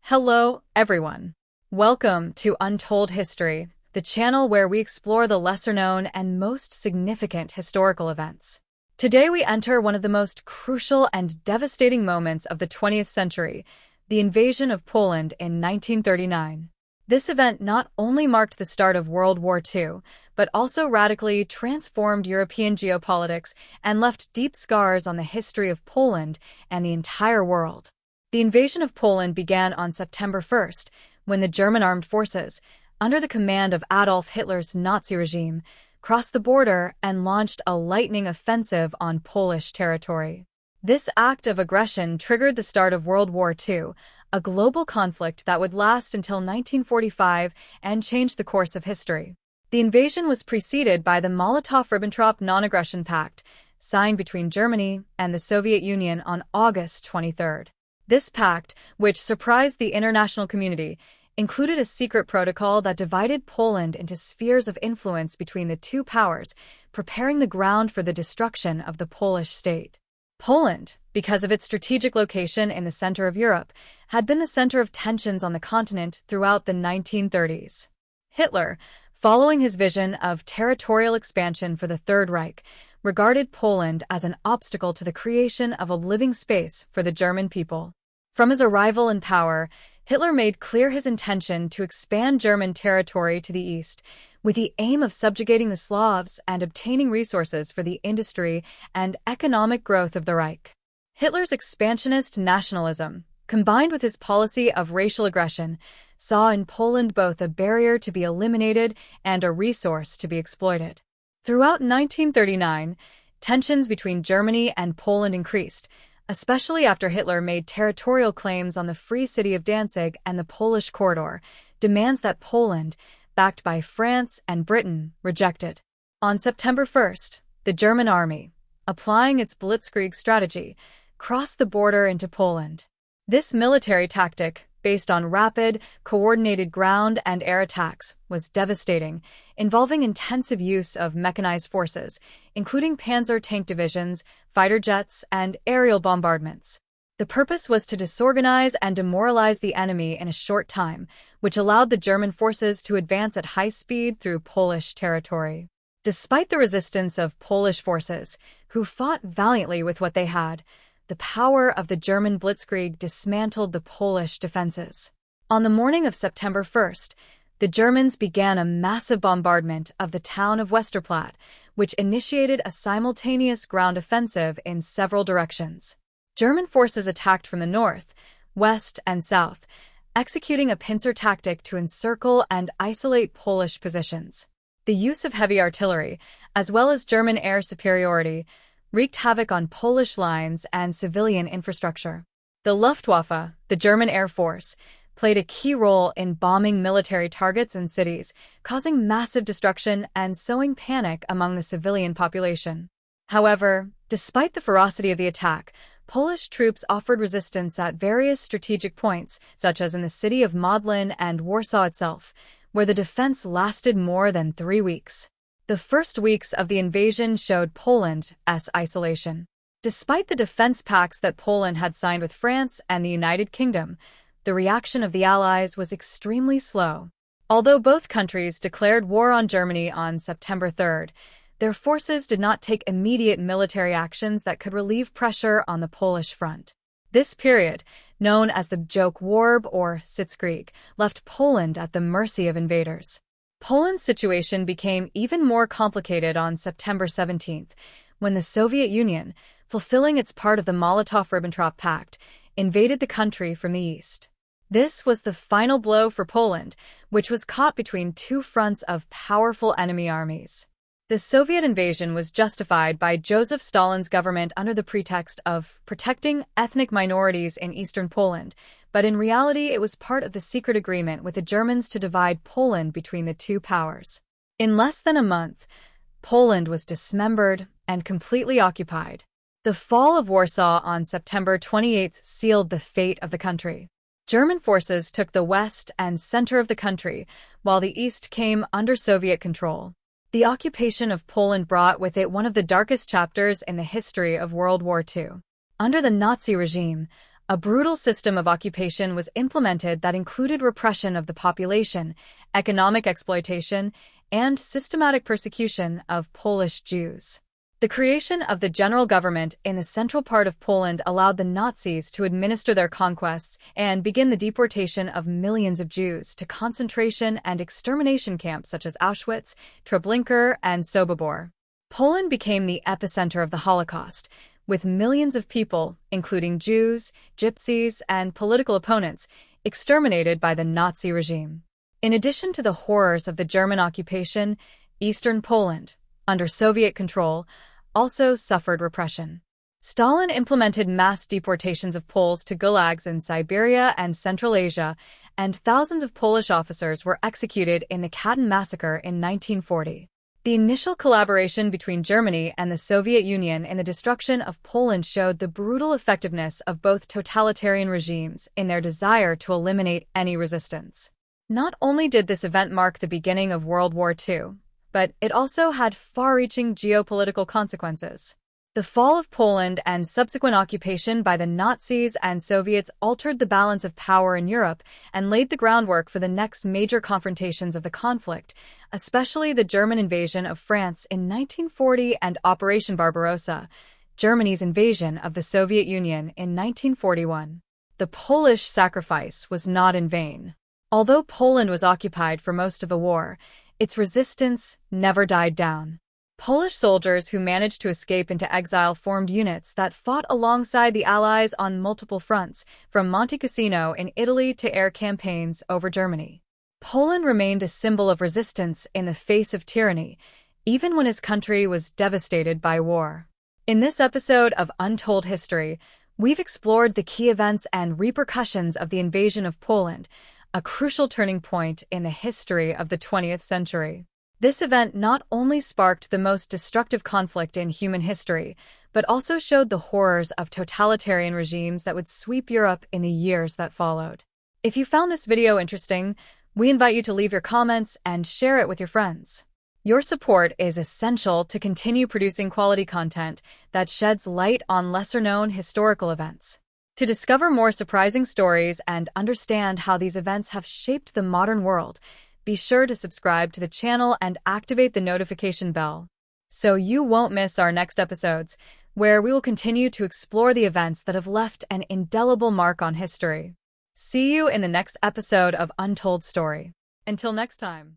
Hello, everyone. Welcome to Untold History, the channel where we explore the lesser-known and most significant historical events. Today we enter one of the most crucial and devastating moments of the 20th century, the invasion of Poland in 1939. This event not only marked the start of World War II, but also radically transformed European geopolitics and left deep scars on the history of Poland and the entire world. The invasion of Poland began on September 1st, when the German armed forces, under the command of Adolf Hitler's Nazi regime, crossed the border and launched a lightning offensive on Polish territory. This act of aggression triggered the start of World War II, a global conflict that would last until 1945 and change the course of history. The invasion was preceded by the Molotov-Ribbentrop Non-Aggression Pact, signed between Germany and the Soviet Union on August 23rd. This pact, which surprised the international community, included a secret protocol that divided Poland into spheres of influence between the two powers, preparing the ground for the destruction of the Polish state. Poland, because of its strategic location in the center of Europe, had been the center of tensions on the continent throughout the 1930s. Hitler, following his vision of territorial expansion for the Third Reich, regarded Poland as an obstacle to the creation of a living space for the German people. From his arrival in power, Hitler made clear his intention to expand German territory to the east, with the aim of subjugating the Slavs and obtaining resources for the industry and economic growth of the Reich. Hitler's expansionist nationalism, combined with his policy of racial aggression, saw in Poland both a barrier to be eliminated and a resource to be exploited. Throughout 1939, tensions between Germany and Poland increased, especially after Hitler made territorial claims on the Free City of Danzig and the Polish Corridor, demands that Poland, backed by France and Britain, rejected. On September 1st, the German army, applying its Blitzkrieg strategy, crossed the border into Poland. This military tactic, based on rapid, coordinated ground and air attacks, was devastating, involving intensive use of mechanized forces, including panzer tank divisions, fighter jets, and aerial bombardments. The purpose was to disorganize and demoralize the enemy in a short time, which allowed the German forces to advance at high speed through Polish territory. Despite the resistance of Polish forces, who fought valiantly with what they had, the power of the German Blitzkrieg dismantled the Polish defenses. On the morning of September 1st, the Germans began a massive bombardment of the town of Westerplatte, which initiated a simultaneous ground offensive in several directions. German forces attacked from the north, west, and south, executing a pincer tactic to encircle and isolate Polish positions. The use of heavy artillery, as well as German air superiority, wreaked havoc on Polish lines and civilian infrastructure. The Luftwaffe, the German Air Force, played a key role in bombing military targets and cities, causing massive destruction and sowing panic among the civilian population. However, despite the ferocity of the attack, Polish troops offered resistance at various strategic points, such as in the city of Modlin and Warsaw itself, where the defense lasted more than 3 weeks. The first weeks of the invasion showed Poland's isolation. Despite the defense pacts that Poland had signed with France and the United Kingdom, the reaction of the Allies was extremely slow. Although both countries declared war on Germany on September 3rd, their forces did not take immediate military actions that could relieve pressure on the Polish front. This period, known as the Joke War or Blitzkrieg, left Poland at the mercy of invaders. Poland's situation became even more complicated on September 17th, when the Soviet Union, fulfilling its part of the Molotov-Ribbentrop Pact, invaded the country from the east. This was the final blow for Poland, which was caught between two fronts of powerful enemy armies. The Soviet invasion was justified by Joseph Stalin's government under the pretext of protecting ethnic minorities in eastern Poland, but in reality it was part of the secret agreement with the Germans to divide Poland between the two powers. In less than a month, Poland was dismembered and completely occupied. The fall of Warsaw on September 28 sealed the fate of the country. German forces took the west and center of the country, while the east came under Soviet control. The occupation of Poland brought with it one of the darkest chapters in the history of World War II. Under the Nazi regime, a brutal system of occupation was implemented that included repression of the population, economic exploitation, and systematic persecution of Polish Jews. The creation of the general government in the central part of Poland allowed the Nazis to administer their conquests and begin the deportation of millions of Jews to concentration and extermination camps such as Auschwitz, Treblinka, and Sobibor. Poland became the epicenter of the Holocaust, with millions of people, including Jews, Gypsies, and political opponents, exterminated by the Nazi regime. In addition to the horrors of the German occupation, Eastern Poland, under Soviet control, also suffered repression. Stalin implemented mass deportations of Poles to gulags in Siberia and Central Asia, and thousands of Polish officers were executed in the Katyn massacre in 1940. The initial collaboration between Germany and the Soviet Union in the destruction of Poland showed the brutal effectiveness of both totalitarian regimes in their desire to eliminate any resistance. Not only did this event mark the beginning of World War II, but it also had far-reaching geopolitical consequences. The fall of Poland and subsequent occupation by the Nazis and Soviets altered the balance of power in Europe and laid the groundwork for the next major confrontations of the conflict, especially the German invasion of France in 1940 and Operation Barbarossa, Germany's invasion of the Soviet Union in 1941. The Polish sacrifice was not in vain. Although Poland was occupied for most of the war, its resistance never died down. Polish soldiers who managed to escape into exile formed units that fought alongside the Allies on multiple fronts, from Monte Cassino in Italy to air campaigns over Germany. Poland remained a symbol of resistance in the face of tyranny, even when his country was devastated by war. In this episode of Untold History, we've explored the key events and repercussions of the invasion of Poland, a crucial turning point in the history of the 20th century. This event not only sparked the most destructive conflict in human history, but also showed the horrors of totalitarian regimes that would sweep Europe in the years that followed. If you found this video interesting, we invite you to leave your comments and share it with your friends. Your support is essential to continue producing quality content that sheds light on lesser-known historical events. To discover more surprising stories and understand how these events have shaped the modern world, be sure to subscribe to the channel and activate the notification bell, so you won't miss our next episodes, where we will continue to explore the events that have left an indelible mark on history. See you in the next episode of Untold Story. Until next time.